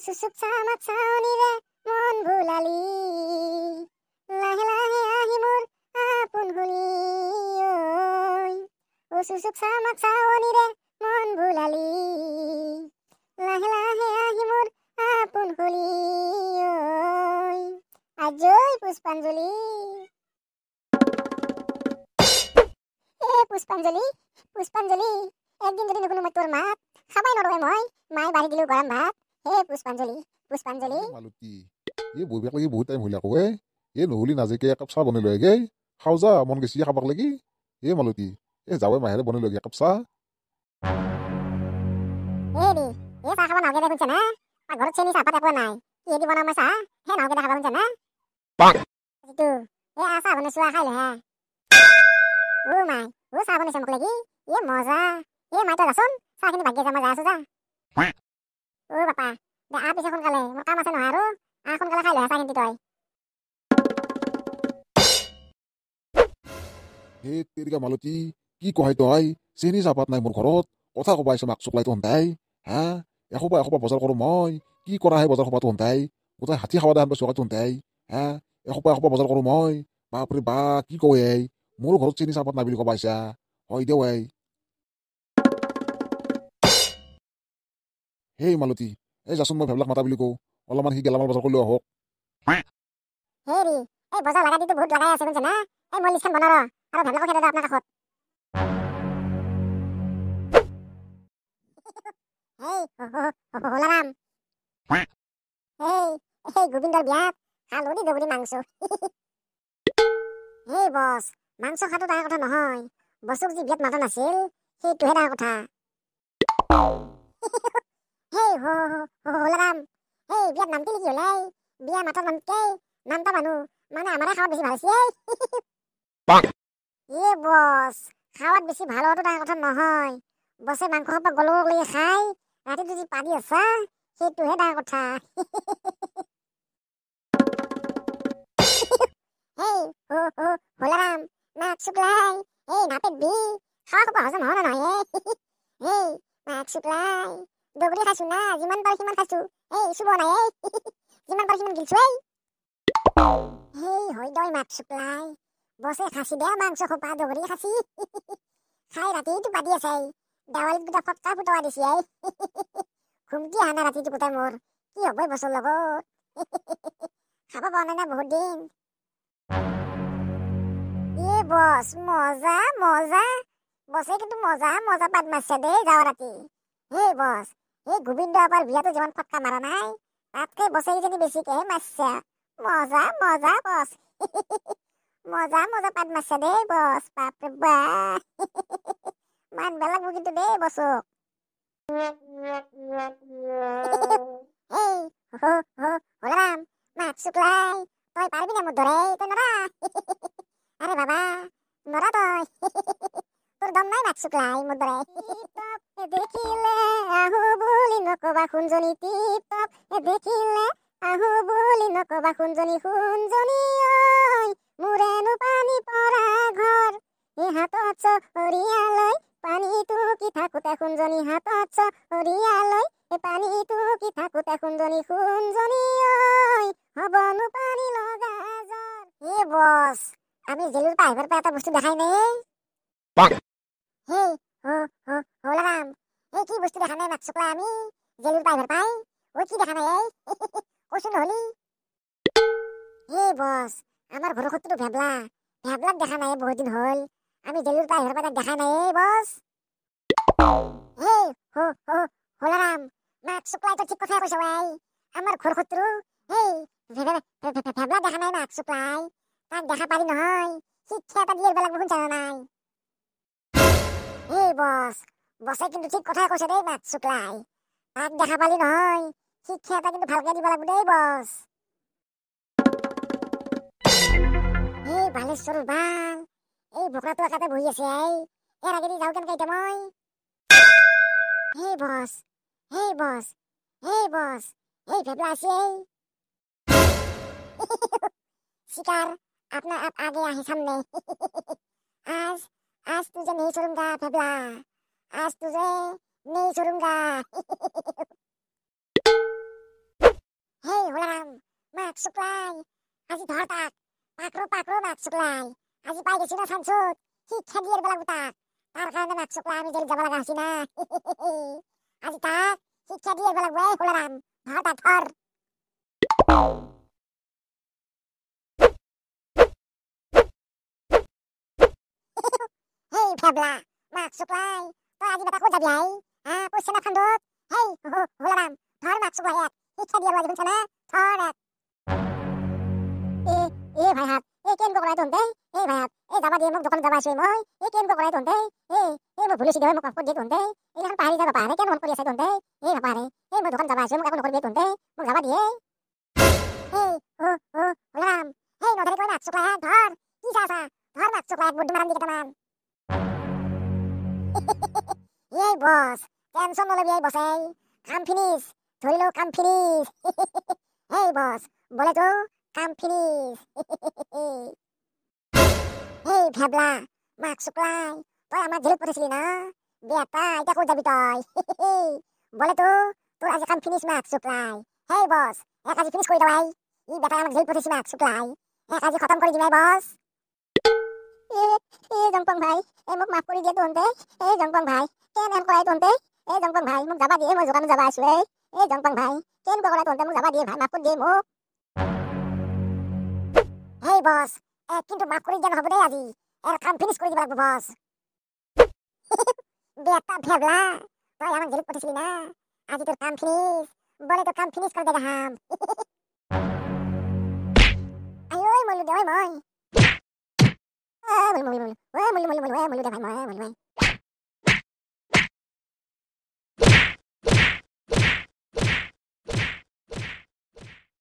চুচুক চামাক চাৱনিৰে মন ভুলালি লাহে লাহে আহি মোৰ আপোন হলি ঐ চুচুক চামাক চাৱনিৰে মন ভুলালি লাহে লাহে আহি মোৰ আপোন হলি ঐ আজৈ পুষ্পাঞ্জলি পুষ্পাঞ্জলি পুষ্পাঞ্জলি একদিন যদি নুশুনো মই তোৰ মাত খাবাই নৰৱে মই মায়ে বাঢ়ি দিলো গৰম ভাত হে পুষ্পাঞ্জলি পুষ্পাঞ্জলি মালতী এই বহিবাক লাগি বহুত টাইম হইলা কয়ে এই নহলি নাজিকে একাপ চাহ বনাই লৈ গে খাও যা মন গেছি খাবাক লাগি এই মালতী এই যাৱে মাহেৰে বনাই লৈ একাপ চাহ এৰি এই চাহ খাব নালগে দেখোন না ঘৰত চেনি চাহপাত একো নাই কি দি বনাম মই চাহ হে নালগে দেখা পাব না এইটো এই চাহ বনাইছো খাই লে হে মাই চাহ বনাইছে মোক লাগি এ মজা মাই তই যাচোন চাহখিনি ভাগ্যে যা মই যা আছো যা বাপা দে পিছে সোনকালে মোৰ কাম আছে নহয় আৰু সোনকালে খাই লে চাহ কিন্তু তই হে তেৰিকা মালতী কি কয় তই চেনি চাহপাত নাই মোৰ ঘৰত কথা কবা আহিছে মাক চকলাই তহঁতাই হা এসোপা বজাৰ কৰোঁ মই কি কৰা হে বজাৰ সোপা তহঁতাই গোটেই হাতী খাৱা দাম চকাই তহঁতাই হা এসোপা বজাৰ কৰোঁ মই বাপৰে বা কি কয় মোৰ ঘৰত চেনি চাহপাত নাই বুলি কবা আহিছা হয় দেও হেই মালতী এই যাচোন মই ভেবলাক মাতা বুলি কওঁ অলপমান সি গেলামাল বজাৰ কৰিলেও আহক হেৰি এই বজাৰ লাগা দিটো বহুত লাগাই আছে বুজিছে না এই মই লিষ্টখন বনাৰ আৰু ভেবলাকো খেদা আপোনাৰ কাষত হলাৰাম এই গোবিন্দৰ বিয়াত হালধি দগৰি মাংস এই বছ মাংস খাটো ডাঙৰ কথা নহয় বছক যি বিয়াত মাতা নাছিল সেইটোহে ডাঙৰ কথা হেই হলাৰাম হেই বিয়াত নামতি নেকি হলাই বিয়া মাতাৰ নামতকে নামতা মানুহ মানে আমাৰে খাৱাত বেছি ভাল আছে এ বছ খাৱাত বেছি ভাল হোৱাটো ডাঙৰ কথা নহয় বছে মাংস সোপা গলক লাগি খাই ৰাতিটো যি পাদি আছা সেইটোহে ডাঙৰ কথা হেই হলাৰাম মাক শুকলাই এই নাপেত বি খাৱা সোপা হজম হোৱা নহয় হেই মাক শুকলাই দগৰি খাইছো না যিমান পাৰো সিমান খাইছো এই চুব নাই যিমান পাৰো সিমান গিলছো হেই হৈ দই মাক শুকলাই বছে খাচি দে মাংস সোপা দগৰি খাচি খাই ৰাতিটো পাদি আছে দেৱালীত গোটা ফটকা ফুটোৱা দিছি ঘুমটি আহা নাই ৰাতিটো গোটাই মোৰ কি হ'ব বছৰ লগত খাব পোৱা নাই না বহুত দিন এ বছ মজা বছে কিন্তু মজা পাত মাৰছে দেই যাৱা ৰাতি হেই বছ এই গোবিন্দ আপাৰ বিয়াতো যিমান ফটকা মাৰা নাই তাতকে বছে কিজানি বেছিকেহে মাৰছে মজা বছ মজা পাত মাৰছে দেই বছ বাপৰে বা মান বেলাক কিন্তু দেই বছক এই হলাৰাম মাক শুকলাই তই পাৰবি না মোৰ দৰে তই নৰা আৰে বাবা নৰা তই তোৰ দম নাই মাক শুকলাই মোৰ দৰে দেখিলে আহো বুলি নকবা সোণজনী টিপটপ দেখিলে আহো বুলি নকবা সোণজনী ঐ মোৰেনো পানী পৰা ঘৰ এই হাতত চৰিয়ালৈ পানীটো কি থাকোতে সোণজনী হাতত চৰিয়ালৈ এই পানীটো কি থাকোতে সোণজনী ঐ হবনো পানী লগা জ্বৰ এ বছ আমি জেলুৰ পৰা আহিবৰ পৰা এটা বস্তু দেখাই নাই হেই হলাৰাম এই কি বস্তু দেখা নাই মাক শুকলাই আমি জেলুৰ পৰা আহিবৰ পাই কি দেখা নাই কচোন নহলি এই বছ আমাৰ ঘৰৰ শত্ৰু ভেবলাক দেখা নাই বহুত দিন হল আমি জেলুৰ পৰা আহিবৰ পৰা দেখা নাই বছ এই হলাৰাম মাক শুকলাই তো ঠিক কথাই কৈছে আমাৰ ঘৰ শত্ৰু এই ভেবলাক দেখা নাই মাক শুকলাই তাক দেখা পাৰি নহয় শিক্ষা এটা দিয়ে বেলেগ বহুত জানা নাই এই বছে কিন্তু ঠিক কথাই কৈছে দেই মাক শুকলাই তাক দেখা পালি নহয় শিক্ষা এটা কিন্তু ভালকে দিব লাগিব দেই বছ এই বালেশ্বৰৰ বাল এই বকৰাটো একাতে বহি আছে ইয়াৰ আগেদি যাওঁ কেনেকে এতিয়া মই হেই বছ এই ভেবলা আছে চিকাৰ अपना आप आगे आहे सामने आज आज तुझे नहीं छोड़ूंगा फेबला आज तुझे नहीं छोड़ूंगा हे होलाराम माग सुक्लाय আজি ধরতাক পাকরো পাকরো মাগ সুকলাই আজি পাই গেছি না সানসুত শিক্ষা দিয়ে বেলা গুতাক তার কারণে মাগ সুকলাই আমি জেলে যাবা লাগা আছি না আজি তাক শিক্ষা দিয়ে বেলা গুয়ে হোলারাম ধরতাক ধর হেই ফেবলা মাগ সুকলাই তো আজি বেটা কো যাবি আই হ্যাঁ কইছ না খান্দত হেই হোলারাম ধর মাগ সুকলাই এক শিক্ষা দিয়ে বেলা গুনছ না ধর এক এ ভাই হাত এ কেন বকরাই তন্তে এ ভাই হাত এ যাবা দিয়ে মোক দোকান যাবা আছে মই এ কেন বকরাই তন্তে এ মই ভুলিছি দে মোক কাপড় দিয়ে তন্তে এই এখন পাহাড়ি যাবা পাহাড়ে কেন মন কৰি আছে তন্তে এ বাপাৰে এ মই দোকান যাবা আছে মোক একো নকৰি তন্তে মোক যাবা দিয়ে এই ওলাম হেই নধরে কই মাছ চকলা ধর কি চাচা ধর মাছ চকলা বুদ্ধি মারাম দিকে তামান এই বস টেনশন নলবি এই বস এই কাম ফিনিশ ধরিলো কাম ফিনিশ এই বস বলে তো কাম ফিনিশ এই ভেবলা মাক শুক্লাই তুই আমার জেলত পড়েছিলি না বেটা এটা কই যাবি তুই বলে তো তোর আজ কাম ফিনিশ মাক শুক্লাই হেই বস এক আজ ফিনিশ করে দাও ভাই এই বেটা আমার জেলত পড়েছি মাক শুক্লাই এক আজ খতম করে দিবে বস এ জংপং ভাই এ মোক মাফ করে দিয়ে তন্তে এ জংপং ভাই কেন এন করাই তন্তে এ জংপং ভাই মোক যাবা দিয়ে মই দোকানে যাবা আছো এ জংপং ভাই কেন বকরা তন্তে মোক যাবা দিয়ে ভাই মাফ করে দিয়ে মোক হেই বস কিন্তু মাফ করে দেন হবে রে আজি এর কাম ফিনিশ করে দিবা লাগবে বস বেটা ভেবলা তুই আমার জেলত পড়েছিলি না আজি তোর কাম ফিনিশ বলে তো কাম ফিনিশ করে দেগা হাম আয় ওই মলু দে ওই মই ওই মলু দে ভাই মই